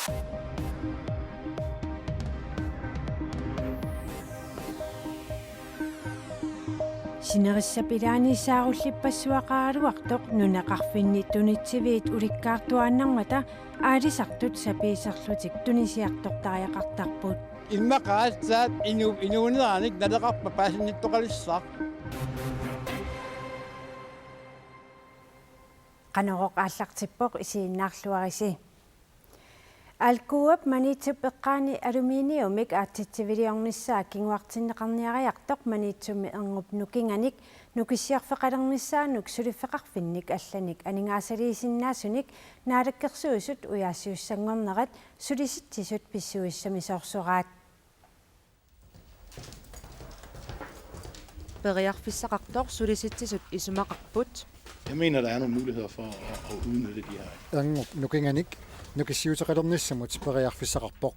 Sinerissapilaanisaarullipassuaqaaluartoq nunaqarfinni tunitsiviit ulikkaartuaannarmata aalisartut sapiiserlutik tunisiartortariaqartarput Ilmaqaatsaat inuuneranik naleqarpa paasinittoqalissaq qanoqoq aallartippoq isiinnaarluarisi alkuup manitsup eqqaani aluminiumik aatsitsiviliornissaa kinguartinneqarniariartoq manitsumi erngub nukinganik nukissiarfeqalernissaanuk suliffeqarfinnik allanik aningaasaliisinnaasunik naalakkersuusut uyaasiussangornerat sulisitsisut pissuissamisoorsoraat Beriarfissaqartor sulisitsisut isumaqarput. Jeg mener, der er nogle muligheder for at udnytte de her. Erngub nukinganik nukisiuteqalernissumut periarfissaqarpoq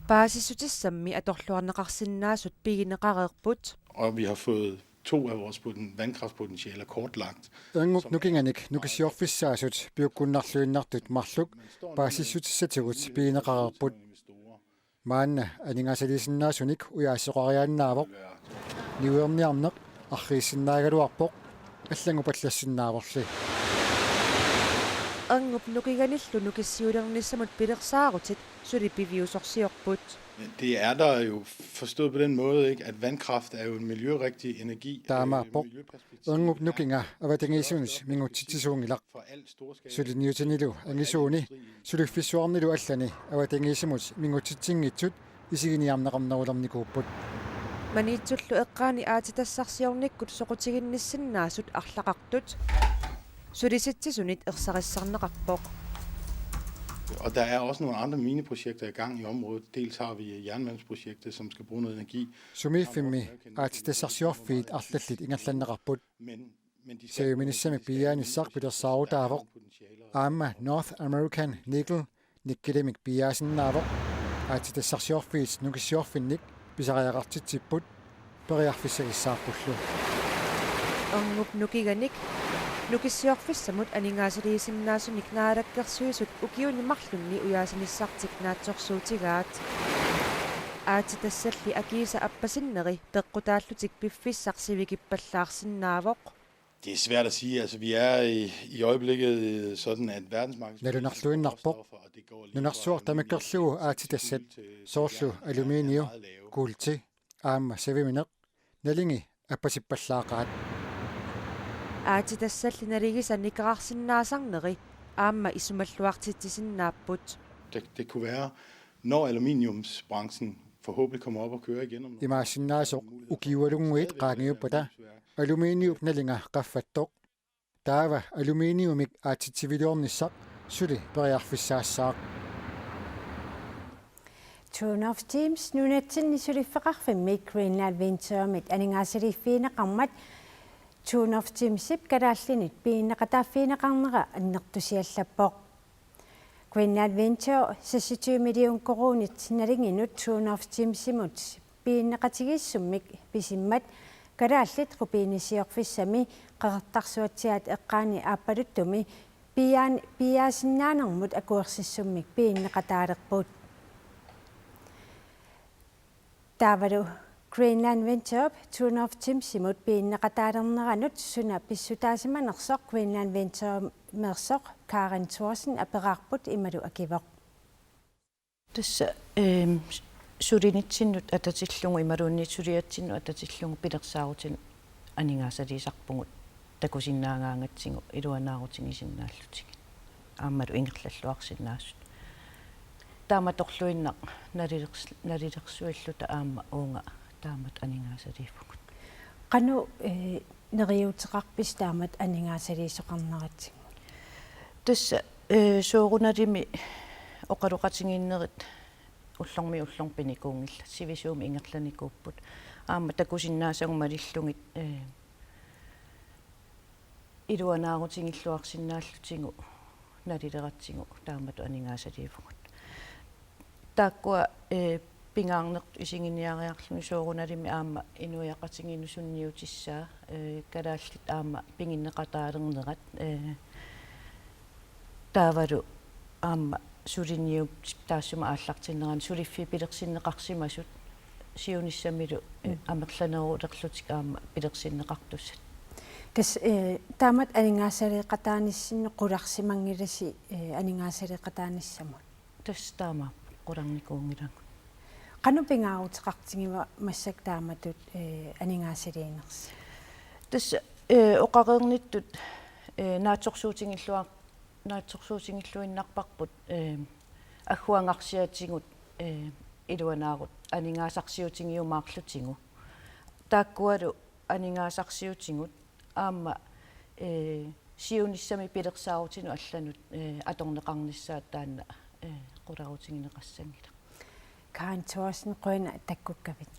Baasissutissammi atorluarneqarsinnaasut pigineqareerput. Og vi har fået 2 af vores vandkraftpotentialer kortlagt. Erngub nukinganik nukisiorfissaasut piukkunnarluinnartut marluk baasissutissatigut pigineqareerput maanna aningaasaliisinnaasunik uyaasseqariaannaavoq niuerniarneq arriissinnaagaluarpoq аллагупаллассиннааварли Erngub nukiganillu nukissiulernissamut pilersaarutit sulipiviusorsiorput. Det er der jo forstået på den måde, ikke, at vandkraft er jo en miljørigtig energi. Taamaapoq erngub nukinga avatingiisunis mingutsitsisuungilaq suliniutinilu angisuuni suliffissuarnilu allani avatingiisimut mingutsitsingitsut isiginiarneqarnarularnikuupput Manitsullu eqqaani aatitassarsiornikkut soqutiginnissinnaasut arlaqartut sulisittisunit ersarissarneqarpoq. Og der er også nogle andre mineprojekter i gang i området. Dels har vi jernmalmsprojektet, som skal bruge noget energi. Sumifimmi aatitassarsiorfiit arlallit ingallanneqarput seeminissami piaanissaq pilersaarutaavoq aamma North American Nickel nikkilimik piaasinnaavoq aatitassarsiorfiit nukissiorfinnik pisariaqartitsiput periarfissagissaarpullu Erngub nukiganik nukissiorfissamut aningaasaliisinnaasunik naalakkersuusut ukiunimarlunni uyaasanissartik naatsorsuutigaat aatitassalli akiisa appasinneri peqqutaallutik piffissarsivikippallaarsinnaavoq. Det er svært at sige. Altså, vi er i øjeblikket sådan, at verdensmarkedet... Nalunarluinnarpoq nunarsuartamikkerlugu aatitassat soorlu aluminiu kuulti aamma savimineq nalingi appasippallaaqaat Aatitassalli naligisannikeraarsinnaasarneri aamma isumalluartitsisinnaaput. Det kunne være, når aluminiumsbranchen forhåbentlig kommer op og kører igen om imaasinnaasuq ukiualunguit qaangiuppata aluminiup nalinga qaffattoq taava aluminiumik aatitsiviliornissaq suli periarfissaassaq Tune of Teams nunatsinni suliffeqarfimmi Greenland Venturemit aningaasaliiffiineqarmat Tune of Teamsip kadaallinit piinneqataaffiineqarnera annertusiallappoq Greenland Venture 26 million korunit nalinginut Tune of Teamsimut piinneqatigissummik pisimmat kadaallit rupiinisiorfissami qertarsuatsiat eqqaani aappalutumi piaasinnaanarmut akuersissummik piinneqataalerput Tavalu Greenland Venture Tune of Teamsimut piinneqataalerneranut suna pissutaasimanersoq Greenland Venture mersoq Karen Thorsen aperarput imalu akivoq Tassa sulinitsinut atatillungu imaluunniitsuriatsinnu atatillungu pilersaarutin aningaasaliisarpungut takusinnaangaangatsingu iluanaarutingisinnaallutик aammalu ingerlalluarsinnaassut taamatorluinnaq nalilersualluta aamma uunga taamat aningaasaliifugut qanu neriuteqarpis taamat aningaasaliisoqarnerat Tassa soorunalimi oqaluqatinginnerit ullorpinikuungilla sivisuumi ingerlanikuupput aamma takusinnaasagummalillungit iluanaarutingilluarsinnaallutigu nalileratsingu taamatu aningaasaliifugut taakkua pingaarnertu isinginiariarluni soorunalimi aamma inuiaqatinginusunniutissaa kalaallit aamma pinginneqataalernerat taavalu aamma сулинниуп таассума ааллартиннеран сулиффи пилерсиннеқарсимасут сиунissamilu амерланерулерлутик аама пилерсиннеқартуссат тас таамат анингаасалеқатааниссинне қуларсимангиласи анингаасалеқатааниссамут тас таама қуларникуунгилангу канупингаарутеқартигива массак тааматут анингаасалиинерс тас оқареерниттут наатсорсуутингиллуиннарпарпут аггуангарсиатигут илуанаарут анингаасарсиутингиумаарлутингу тааккуалу анингаасарсиутингут аама сиунissami пилерсаарутину алланут аторнеқарниссаат таанна qulaarutigineqassangila Karen Thorsen qøina takkukavit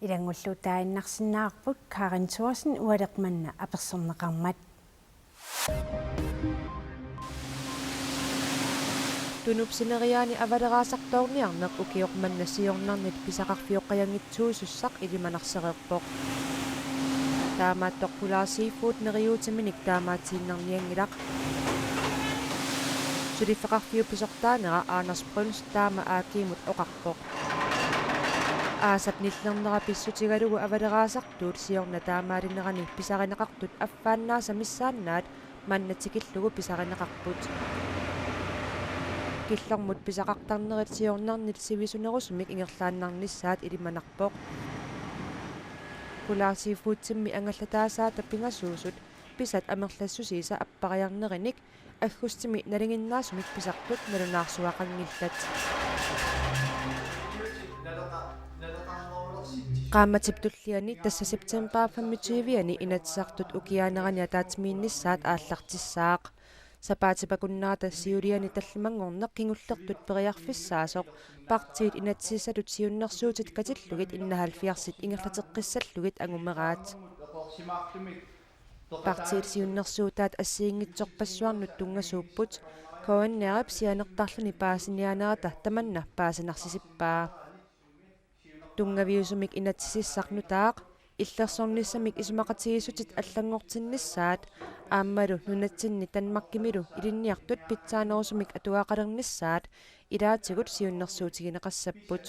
ilangullu taainnarsinnаарput Karen Thorsen ualeqmanna apersorneqarmat Tunupsineriaani avaderaasartoorniarneq ukiormannassiornarnit pisaqarfioqqajangitsuusussaq ilimanarsereerpoq taamaattoqqulaa seafood neriutiminik taamaatiinnarniangilaq sulifeqarfiu pisortaanera Anders Brøns taama aakiimut oqarpoq aasap nillernera pissutigalugu avaderaasartuut siorna taamaalinerani pisarineqartut affaannaasa missaannaat mannatikillugu pisarineqarput киллэрмут писақартарнерит сиорнарнит сивисунерусмик ингерлааннарнissaат илиманарпоқ кулаарсифуутсимми ангаллатаасаата пингасуусут писат амерлассусииса аппариарнериник аггустими налингиннаасумик писартут налунаарсуақангиллат qaammatiptulliani tassa september 25 inatsartut ukiaanerani ataatimiinnissaat ааллартиссаақ сапаатипакуннаата сиулиани таллимангорнеқ кингуллертут периарфиссаасоқ партиит инатсиссалут сиуннэрсуутит катиллугит иннаhalfiarsit ингерлатеққиссаллугит агумераат партиит сиуннэрсуутаат ассиингитсорпассуарнут тунгасууппут коаннерип сианертарлуни паасинианерата таманна паасинарсисиппаа тунгавиусумик инатсиссарнутаақ иллерсорнissamик исумақатигисутит аллангортиннissaат ааммалу нунатсинни танмаккимилу илинниартут питсаанерусумик атуаақалернissaат илаатигут сиуннэрсуутигинеқассаппут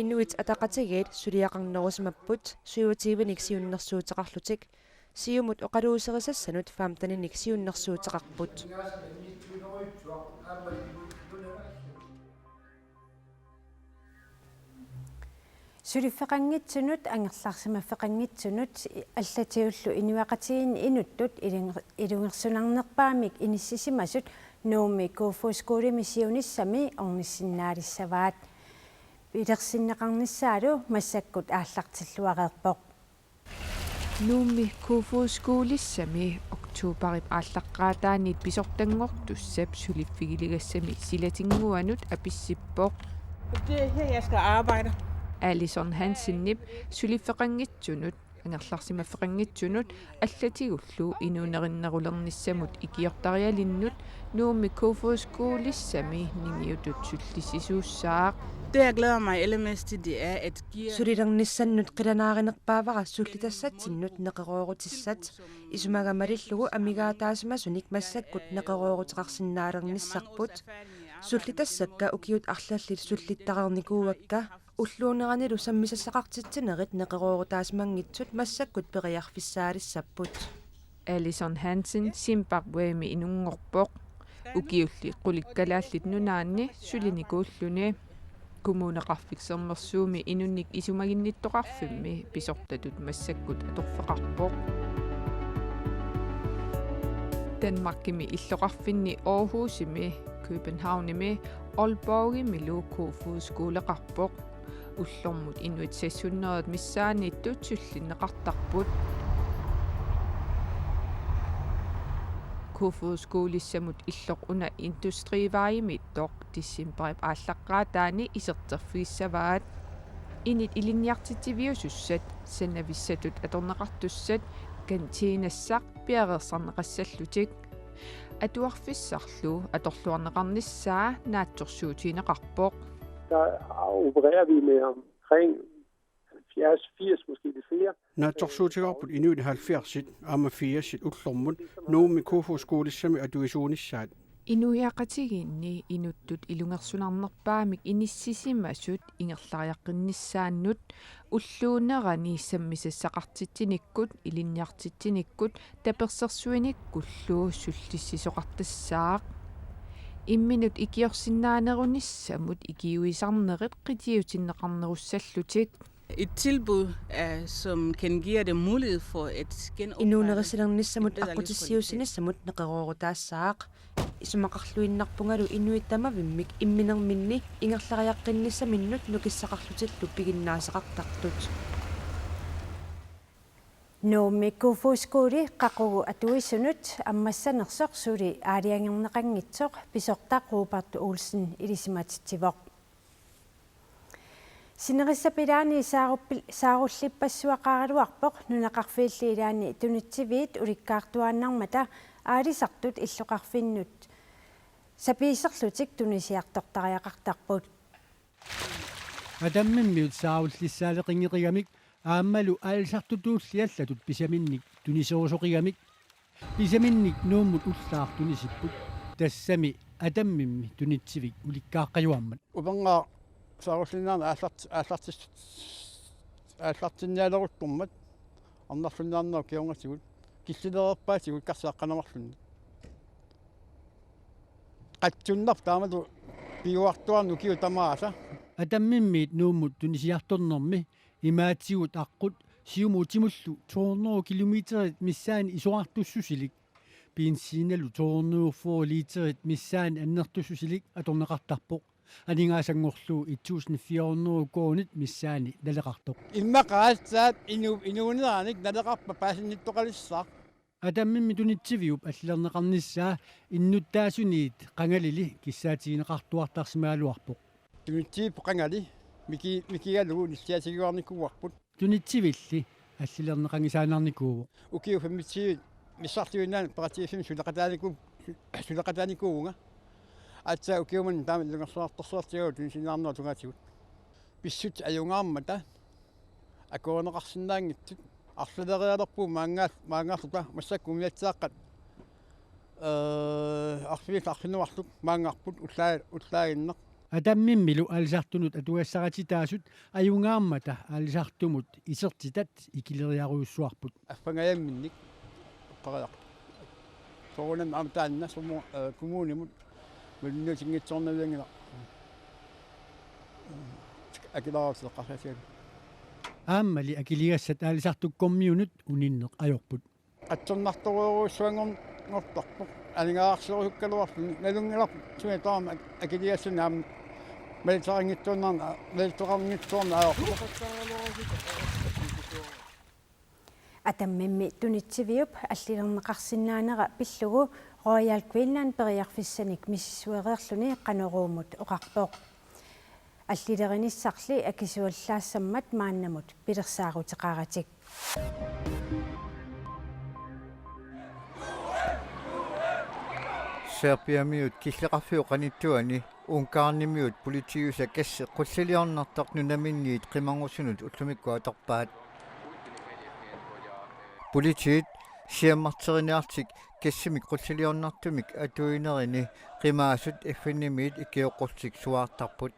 инуит атақатигиит сулиақарнерусимаппут суивативиник сиуннэрсуутеқарлутик сиумут оқалуусерисассанут фаамтаниник сиуннэрсуутеқарпут сулиффеқангитсунут ангерларсимаффеқангитсунут аллатиуллу инуақатигин инуттут илунгерсунарнерпаамик иниссисимасут нууми куфускуулими сиунissami орниссиннаалиссаваат илерсиннеқарниссаалу массаккут ааллартиллуареерпоқ нууми куфускуулissami октуупарип ааллаққаатаанит писортангортуссап сулиффигилигассами силатингуанут аписсиппоқ Det er her, jeg skal arbejde. Alison Hansen-nip sulifeqangitsunut angerlarsimaffeqangitsunut аллатигуллу инунериннерулернissamut ikiortarialinnut nuumi kufuuskuulissami ningiutut sullissisuussaaq Det, jeg glæder mig allermest til, det er at give... сулилернissanнут qilanaarinerpaavara sullitassatsinнут neqerooqutissat isumagamalillugu amigaataasimasуник massakkut neqerooqutiqarsinnaalernisarput sullitassakka ukiut arlallit sullittaqarnikuuakka уллуунеранилу саммисассақартитсинерит неқерооруутаасмангитсут массаккут периарфиссаалиссаппут Alison Hansen Zimbabweemi inuнгорпоқ укиулли qуликкалааллит нунаанни сулиникууллуни кумунеқарфиксермерсууми инунник исумагинниттоқарфимми писортатут массаккут аторфеқарпоқ Danmarkimi иллоқарфинни Aarhusimi Københavnimi Aalborgimi Kufuuskuuleqarpoq уллормут инуит сассуннерат миссааниттут суллиннеқартарпут Kufuuskuulissamut иллоқ уна индустриваимиттоқ тиссимпарип ааллаққаатаани исертерфииссаваат инит илинниартитивиусуссат санависсатут аторнеқартуссат кантиинассақ пиареерсарнеқассаллутик атуарфиссарлу аторлуарнеқарнissaa наатсорсуутинеқарпоқ Der opererer vi med omkring 70-80 måske det flere. Naatsorsuutigarput inuit 70 aama 80 ullormut nuumi kufuuskuulissami atuisuunissaat Inuiaqatiginni inuttut ilungersunarnerpaamik inississimasut ingerlariaqqinnissaannut ulluunerani sammisassaqartitinikkut ilinniartitinikkut tapersersuinikkulluu sullissisoqartassaaq imminut ikiorsinnaanerunnissamut ikiuisarnerit qitiutinneqarnerussallutit Et tilbud, som kan give dem mulighed for et Inuunerissilernnissamut aqutissiussinissamut neqeroorutaassaaq isumaqarluinnarpungalu inuittamavimmik imminerminni ingerlariaqqinnisaminnut nukissaqarlutillu piginnaasaqartartut Nuumikkuufuuskuuli qaqugu atuissunut ammassanersoq suli aaliangerneqanngitsoq pisortaq Rupert Olsen ilisimatittivoq Sinerissapilani saarullipassuaqaraluarpoq nunaqarfiilliilaani tunitsiviit ulikkaartuaannarmata aalisartut illoqarfinnut sapiiserlutik tunisiartortariaqartarput Adammimmit saarullissaaleqingeqigamik aammalu aalsartutuulliallatut pisaminnik tunisorusoqigamik pisaminnik nuummut ullaartunisipput tassami adammimmi tunitsivik ulikkaaqqajuammat upangaa saarullinnaarna aallartinnialeruttummat arnarlunnaarnaa kiungatsugut killilерерpaatigut karsaaqanamarlunni qatsunnarp taamatu piuartuarnu kiu tamaasa adammimmit nuummut tunisiartornermi imaatsigut aqqut siumuutimullu 200 kilometerit missaani isuartussusilik piinsiinalu 204 literit missaani annertussusilik atorneqartarpoq aningaasangorluu 1400 koonit missaani naleqartoq immaqaassaat inuuneranik naleqarpa paasinittoqalissaaq adamimmi tunitsiviup аллернеқарнissaa иннуттаасуниит qangalili киссаатигинеқартуартарсимаалуарпоq tunitsip qangali mikialugu nissiatigуарникуарпут tunitsivилли аллилернеқангисаанарникуу укиу фаммитсиит миссартуиннаан паратиифим сулеқатааникуунга атса укиуман таамат лунгерсуарторсуартигуу тунисинаарнаа тунгатигут писсут аюнгаармата акоонеқарсинаангитсут арлулериалерпуу маангаарлута массаккумиатсааққат арфиит арфинуарлук маангарпут уллаагиннеқ адаммиммилу алисартунут атуассаратитаасут аюнгаармата алисартумут исертитат икилериаруйуссуарпут аффангаямминник паралақ соонан амтаанна сумо коммунимут мэлнутингитсорнавиангила акилаарсеққарсасиал ааммали акилигассат алисартуккормиунут униннеқ ajorput атсорнарторуйуссуангорнортарпоқ алингаарсерусуккалуарлу налунгилар суятаама акилигассунаам мэлтарангитсууннарна мэлтоқарнгитсуурна ajorput атаммимми тунитсивиуп аллилернеқарсинаанера пиллугу Royal Queensland периарфиссаник миссуереерлүни qanеруумут оқарпоқ аллилеринissarli акисуаллаассаммат мааннамут пилерсаарутеқаратик Serbiamiut killeqarfiuqanittuani uunkaarnimiut politiusa kasse qulliliornartaq nunaminniit qimangusunut ullumikku atarpaat politiit siammarteriniartik kassimik qulliliornartumik atuinerini qimaasut iffinimiit ikioqultik suaartarput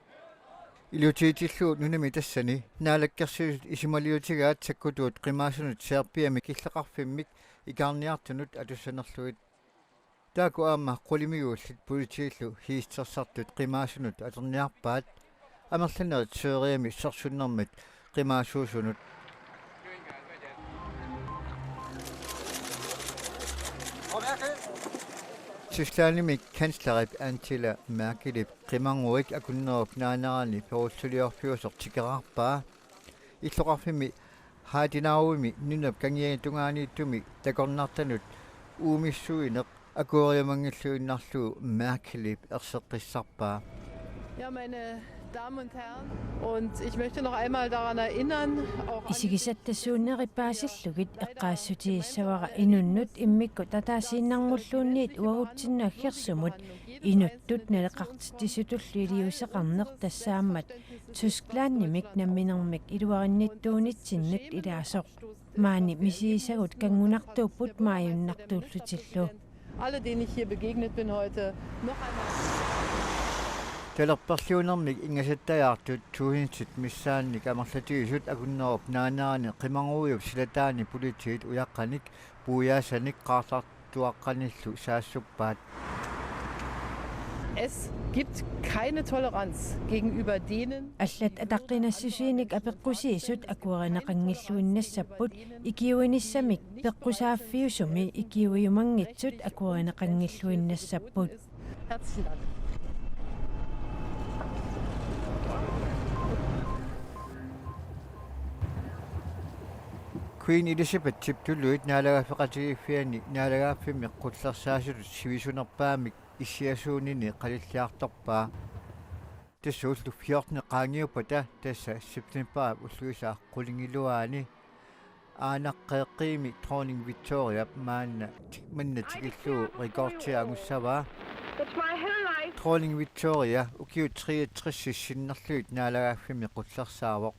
ilutiitilluut nunami tassani naalakkersilut isimaliutigaat sakkutuut qimaasunut Serbiami killeqarfimmik ikaarniartunut atussanerluit taaku aamma qulimiuullit politiillu hiistersaartut qimaasunut aterniarpaat amerlanerit seeriami sersunnermit qimaasuusunut Tysklandimik kanslerip Angela Merkelip qimanguik akunnerup naanarani perussuliorfiusoq tikerarpaa illoqarfimi haatinaavumi nunap kangianitungaaniittumi takornartanut uumissuineq akuariamangilluinnarluu Merkelip erseqqissarpaa Ja, meine Damen und Herren, und ich möchte noch einmal daran erinnern, auch Isigisattasuunnerippaasillugit eqqaassutiissavara inunnut immikku tataasiinnarngulluunniit uagutsinnaaggersumut inuttut naleqartisutulliiliuseqarneq tassaammat Tysklandimik namminermik iluarinnittuunitsinnak ilaasoq maani misiisagut kangunartuupput maayunnartuullutillu alle, denen ich hier begegnet bin heute, noch einmal. Talerparluunermik ingasattajaartut tuuhinsit missaannik amarlatiisut akunnerup naanaani qimanguuyup silataani politiit uyaqqanik puuyaasanik qaartartuaqqanillu saassuppaat. Es gibt keine Toleranz gegenüber denen, аллат атаққинассусииник апеққусиисут акуаринеқангиллуиннассаппут икиуиниссамик пеққусааффиусуми икиуиумангитсут акуаринеқангиллуиннассаппут. Herzlichen Dank. Queen Elizabeth tiptuluit naalagaffeqatigiiffiani naalagaaffimi qullersaasut sivisunerpaamik issiasuunini qalilliartorpaa tassuullu 14 qaangiupata tassa september ulluisaa qulingiluaani aanaqqeeqqiimi dronning Victoria maanna manna tigilluu rekordtiangussavaa dronning Victoria ukiu 63 sinnerluit naalagaaffimi qullersaavoq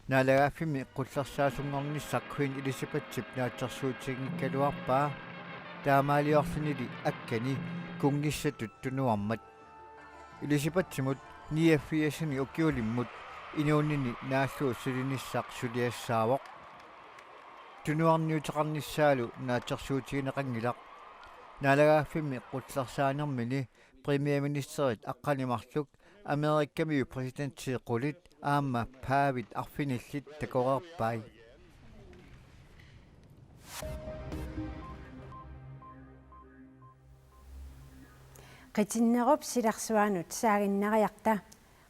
naalagaaffimi qullersaasunngornissaq Queen Elizabeth naatsersuutiginkkaluarpaa taamaaliorlunili akkani kungissatut tunuarmat Elizabethimut 89 ukiulimmut inuunini naalluu sulinissaq suliassaavoq tunuarniuteqarnissaalu naatsersuutigineqangilaq naalagaaffimi qullersaanermini premierministerit aqqanimarluk Amerikkamiu presidenttiiqulit aamma paavit arfinillit takorerpai qitinnеруп силарсуанут саагиннариарта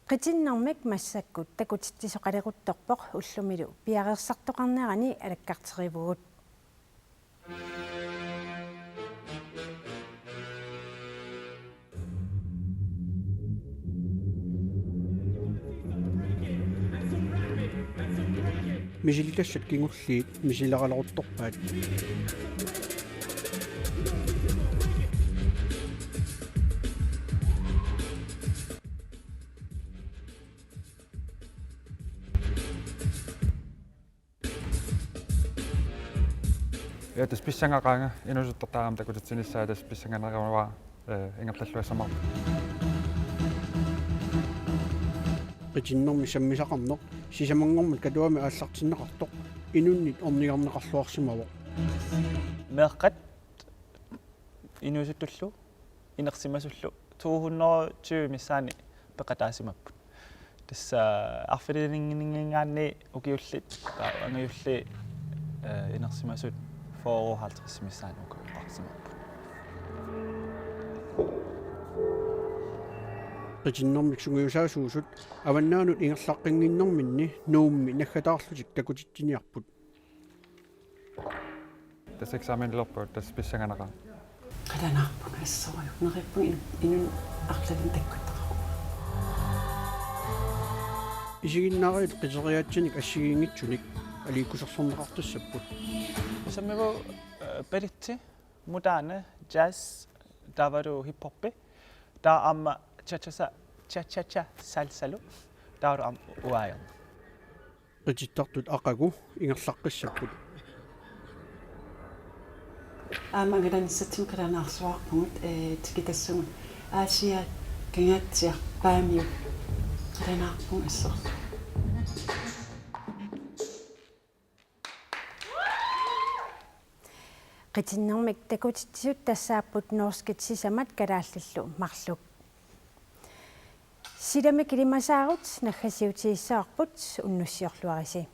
qitinnarmik massakkut takutittisoqaliquttorpoq ullumilu piareersartoqarnerani alakkarterivugut Misililassat kingulliit misilaqaleruttorpaat. Ja taspissangaqaanga inusuttartaaram takutitsinissaa taspissanganaravaa ingerlalluassamarpa. Qitinnermi sammisaqarneq sisamangormat katuami aallartinneqartoq inunnit ornigarneqarluarsimavoq. Meeqqat inusutullu inersimasullu 220 missaani peqataasimapput. Tassa arfiliningingaanni ukiullit angayulli inersimasut 450 missaani ukiullarsimapput. Qitinnermik sungiusaasuusut avannaanut ingerlaqqinginnerminni nuummi naggataarlutik takutittiniarput. Tas eksaamenilorput taspissanganaqa. qadanarpun assoriu nerippun inun arlavin takkuttaqaru isiginnaariit qiteriaatsinik assigiingitsunik aliikkusersorneqartussapput. Usammivu peritti moderne jazz davaru hiphoppi da amma cha-cha salsalu daaru am uayan. Qitittartut aqagu ingerlaqqissapput. Mangalanissatsim qalanarsuarpungut tikitassugut Aasia kangatsiarpaamiu qalanarpun assorlu. Qitinnermik takutitsut tassaapput norskit sisamat kalaallallu marluk. Sidame kilimasaarut naggasiutiissaarput unnussiorluarisi.